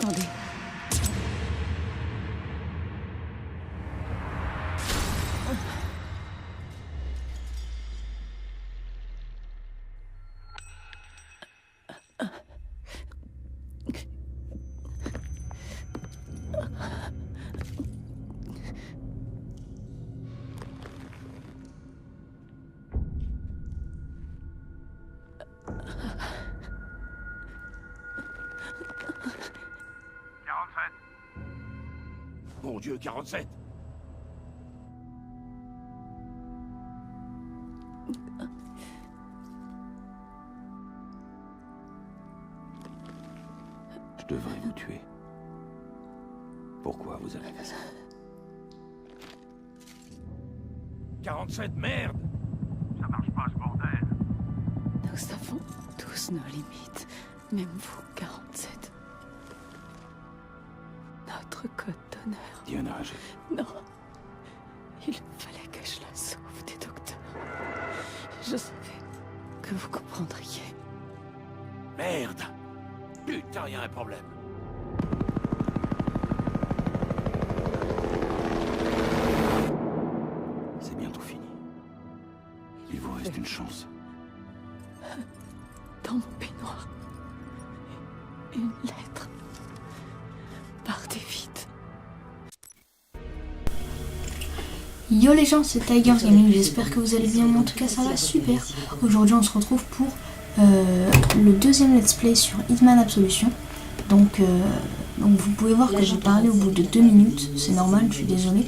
Attendez. Mon Dieu, 47. Je devrais vous tuer. Pourquoi vous avez fait ça? 47, merde! Ça marche pas, ce bordel. Nous avons tous nos limites. Même vous, 47. Notre code d'honneur. Diana, Non. Il fallait que je la sauve des docteurs. Je savais que vous comprendriez. Merde! Putain, y a un problème. c'est bientôt fini. Il vous reste une chance. Dans mon peignoir. Une lettre. Partez vite. Yo les gens, c'est Tigers Gaming, j'espère que vous allez bien, mais en tout cas ça va super. Aujourd'hui on se retrouve pour le deuxième let's play sur Hitman Absolution. Donc vous pouvez voir que j'ai parlé au bout de 2 minutes, c'est normal, je suis désolée.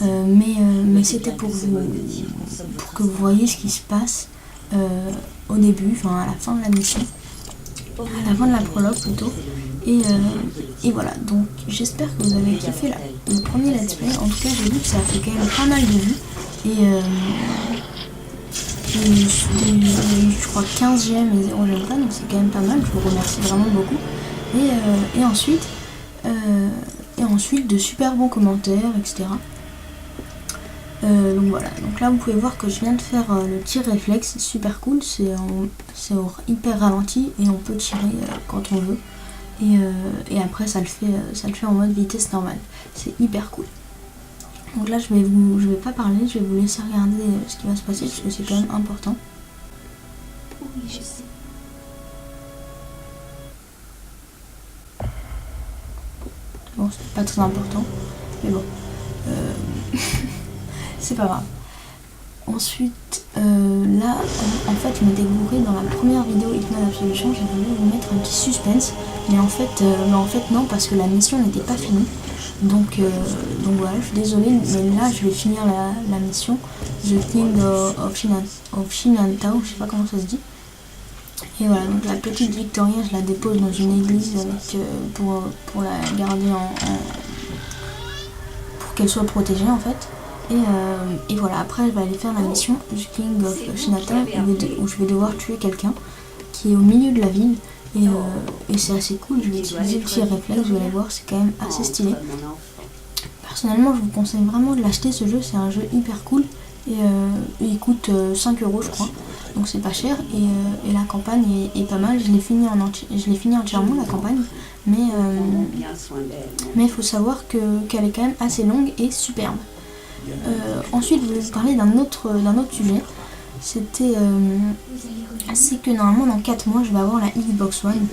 Mais c'était pour que vous voyez ce qui se passe au début, enfin à la fin de la mission. À la fin de la prologue plutôt. Et voilà, donc j'espère que vous avez kiffé le premier let's play. En tout cas j'ai vu que ça a fait quand même pas mal de vues. Je crois 15 j'aime et 0 j'aime pas, donc c'est quand même pas mal, je vous remercie vraiment beaucoup. Et ensuite de super bons commentaires, etc. Donc voilà, donc là vous pouvez voir que je viens de faire le tir réflexe, c'est super cool, c'est au hyper ralenti et on peut tirer quand on veut. Et après ça le fait en mode vitesse normale, c'est hyper cool. Donc là je vais pas parler, je vais vous laisser regarder ce qui va se passer parce que c'est quand même important. Oui, je sais. Bon, c'est pas très important, mais bon, c'est pas grave. Ensuite, là, en fait, je m'étais gourée dans la première vidéo Hitman Absolution, j'ai voulu vous mettre un petit suspense, mais en fait non, parce que la mission n'était pas finie. Donc voilà, je suis désolée, mais là, je vais finir la mission, The King of Chinatown, je sais pas comment ça se dit. Et voilà, donc la petite Victoria, je la dépose dans une église avec, pour la garder pour qu'elle soit protégée en fait. Et voilà, après je vais aller faire la mission du King of Chinatown où je vais devoir tuer quelqu'un qui est au milieu de la ville. Et c'est assez cool, je vais utiliser le tir réflexe, vous allez voir, c'est quand même assez stylé. Personnellement, je vous conseille vraiment de l'acheter ce jeu, c'est un jeu hyper cool. Et il coûte 5 € je crois, donc c'est pas cher. Et la campagne est pas mal, je l'ai fini entièrement la campagne. Mais il faut savoir qu'elle est quand même assez longue et superbe. Ensuite, je voulais vous parler d'un autre sujet. C'est que normalement dans 4 mois je vais avoir la Xbox One.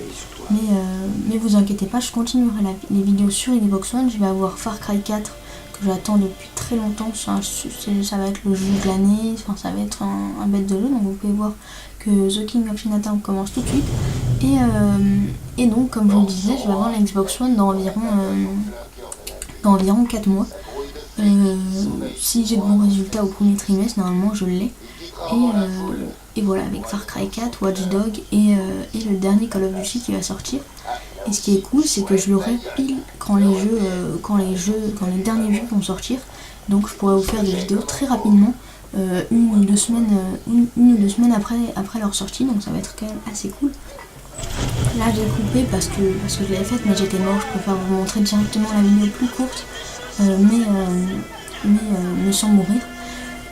Mais vous inquiétez pas, je continuerai les vidéos sur Xbox One. Je vais avoir Far Cry 4 que j'attends depuis très longtemps. Ça va être le jeu de l'année, enfin, ça va être un bête de jeu. Donc vous pouvez voir que The King of Chinatown commence tout de suite. Et donc comme je vous le disais, je vais avoir la Xbox One dans environ 4 mois. Si j'ai de bons résultats au premier trimestre, normalement je l'ai. Et voilà, avec Far Cry 4, Watch Dogs et le dernier Call of Duty qui va sortir. Et ce qui est cool, c'est que je l'aurai pile quand les derniers jeux vont sortir. Donc je pourrai vous faire des vidéos très rapidement, une ou deux semaines après leur sortie. Donc ça va être quand même assez cool. Là j'ai coupé parce que je l'avais faite, mais j'étais mort. Je préfère vous montrer directement la vidéo plus courte, mais sans mourir.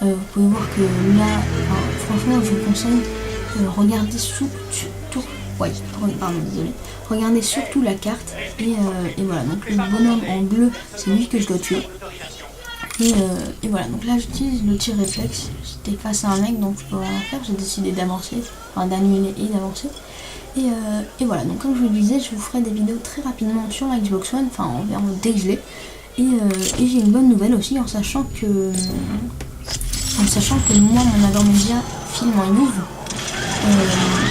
Vous pouvez voir que là, franchement je vous conseille, regardez ouais, pardon, désolé. Regardez surtout la carte et voilà, donc le bonhomme en bleu, c'est lui que je dois tuer. Et voilà, donc là j'utilise le tir réflexe. J'étais face à un mec, donc je peux rien faire, j'ai décidé d'avancer, enfin d'annuler et d'avancer. Et voilà, donc comme je vous le disais, je vous ferai des vidéos très rapidement sur la Xbox One, enfin environ dès que je l'ai. Et j'ai une bonne nouvelle aussi, en sachant que moi, mon Avermedia filme en move,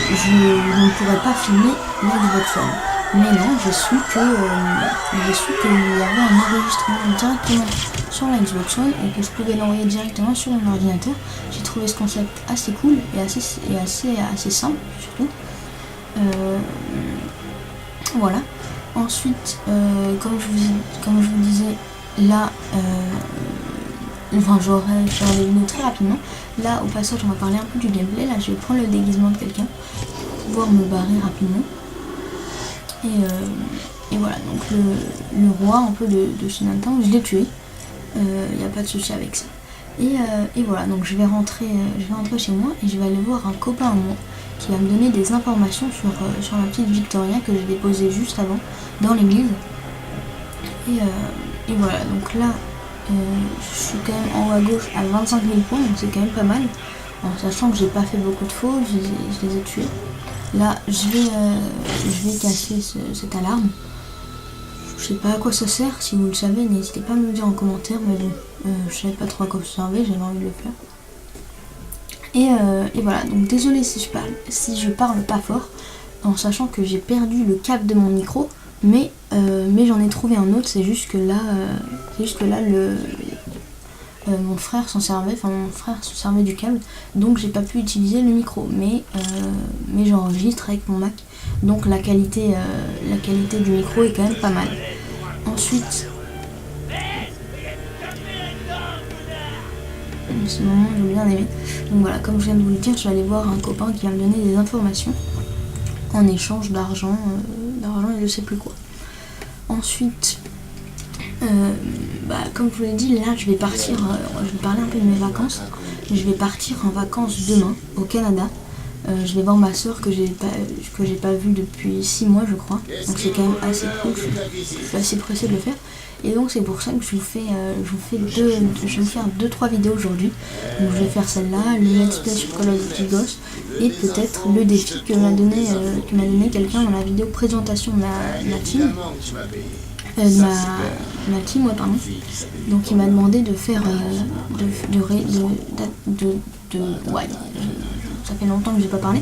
je ne pourrais pas filmer la Xbox One. Mais non, j'ai su qu'il y avait un enregistrement directement sur la Xbox One et que je pouvais l'envoyer directement sur mon ordinateur. J'ai trouvé ce concept assez cool et assez simple surtout. Voilà. Ensuite, comme je vous disais, là, enfin j'aurai des vidéos très rapidement. Là, au passage, on va parler un peu du gameplay. Là, je vais prendre le déguisement de quelqu'un pour pouvoir me barrer rapidement. Et voilà, donc le roi un peu de Shinatan, je l'ai tué. Il n'y a pas de souci avec ça. Et voilà, donc je vais rentrer chez moi et je vais aller voir un copain à moi qui va me donner des informations sur la petite Victoria que j'ai déposée juste avant dans l'église. Et voilà, donc là je suis quand même en haut à gauche à 25 000 points, donc c'est quand même pas mal, en sachant que j'ai pas fait beaucoup de fautes, je les ai tués. Là je vais casser cette alarme. Je sais pas à quoi ça sert, si vous le savez n'hésitez pas à me le dire en commentaire, mais bon, je savais pas trop à quoi ça servait, j'avais envie de le faire. Et voilà, donc désolé si je parle pas fort, en sachant que j'ai perdu le câble de mon micro, mais j'en ai trouvé un autre, c'est juste que là mon frère s'en servait du câble, donc j'ai pas pu utiliser le micro, mais j'enregistre avec mon Mac, donc la qualité du micro est quand même pas mal. Ensuite, ce moment j'ai bien aimé. Donc voilà, comme je viens de vous le dire, je vais aller voir un copain qui va me donner des informations en échange d'argent et je sais plus quoi. Ensuite, comme je vous l'ai dit, là je vais partir, je vais parler un peu de mes vacances. Je vais partir en vacances demain au Canada. Je vais voir ma soeur que j'ai pas vue depuis 6 mois je crois. Donc c'est quand même assez cool, je suis assez pressée de le faire. Et donc c'est pour ça que je vais faire 2-3 vidéos aujourd'hui. Donc je vais faire celle-là, le let's play sur Call of Duty Ghosts et peut-être le défi que m'a donné quelqu'un dans la vidéo présentation de ma team. Ma team, ouais, pardon. Donc il m'a demandé de faire ouais, ça fait longtemps que j'ai pas parlé.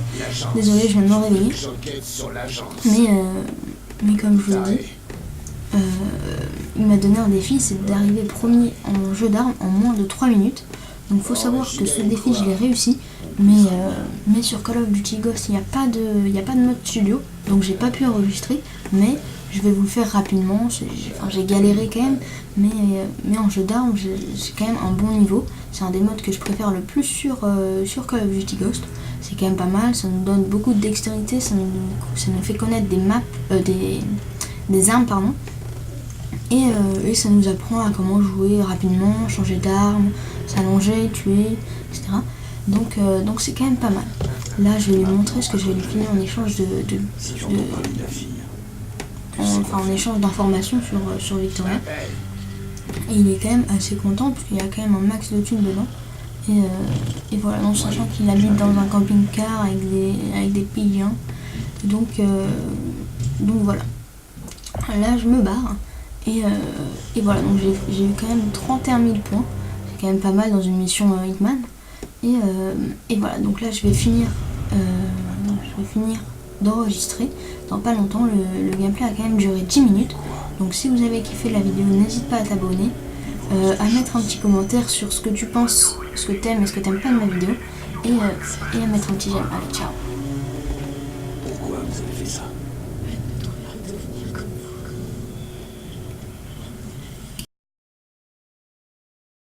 Désolé, je viens de me réveiller. Mais comme je vous le dis, il m'a donné un défi, c'est d'arriver premier en jeu d'armes en moins de 3 minutes. Donc faut savoir que ce défi je l'ai réussi, mais sur Call of Duty Ghosts il n'y a pas de mode studio, donc j'ai pas pu enregistrer, mais je vais vous le faire rapidement. J'ai galéré quand même, mais en jeu d'armes j'ai quand même un bon niveau. C'est un des modes que je préfère le plus sur Call of Duty Ghosts. C'est quand même pas mal, ça nous donne beaucoup de dextérité, ça nous fait connaître des maps, des armes pardon. Et ça nous apprend à comment jouer rapidement, changer d'arme, s'allonger, tuer, etc. Donc c'est quand même pas mal. Là je vais lui montrer ce que je vais lui filer en échange en échange d'informations sur Victoria. Et il est quand même assez content parce qu'il y a quand même un max de thunes dedans. Et voilà, en sachant qu'il habite dans un camping-car avec des pigeons. Donc voilà. Là je me barre. Et voilà, donc j'ai eu quand même 31 000 points. C'est quand même pas mal dans une mission Hitman. Et voilà, donc là je vais finir d'enregistrer. Dans pas longtemps, le gameplay a quand même duré 10 minutes. Donc si vous avez kiffé la vidéo, n'hésite pas à t'abonner, à mettre un petit commentaire sur ce que tu penses, ce que t'aimes et ce que t'aimes pas de ma vidéo. Et à mettre un petit j'aime. Allez, ciao.